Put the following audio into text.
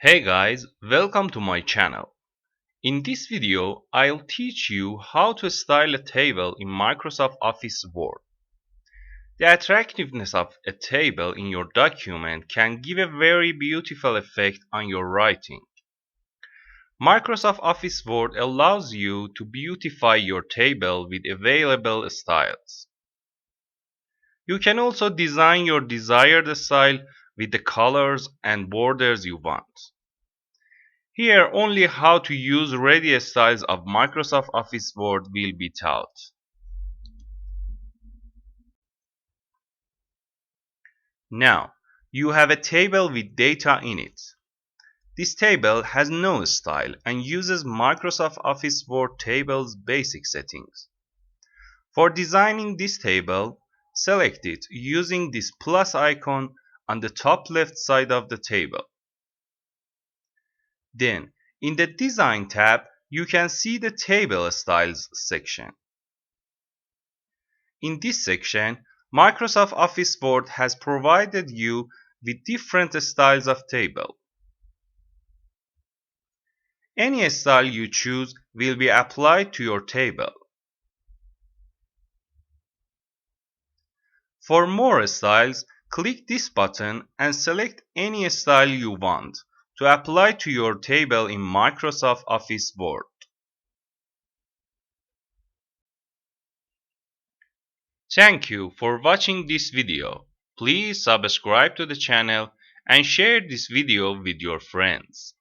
Hey guys, welcome to my channel. In this video, I'll teach you how to style a table in Microsoft Office Word. The attractiveness of a table in your document can give a very beautiful effect on your writing. Microsoft Office Word allows you to beautify your table with available styles. You can also design your desired style with the colors and borders you want. Here only how to use ready styles of Microsoft Office Word will be taught. Now, you have a table with data in it. This table has no style and uses Microsoft Office Word table's basic settings. For designing this table, select it using this plus icon on the top left side of the table. Then, in the Design tab, you can see the Table Styles section. In this section, Microsoft Office Word has provided you with different styles of table. Any style you choose will be applied to your table. For more styles, click this button and select any style you want to apply to your table in Microsoft Office Word. Thank you for watching this video. Please subscribe to the channel and share this video with your friends.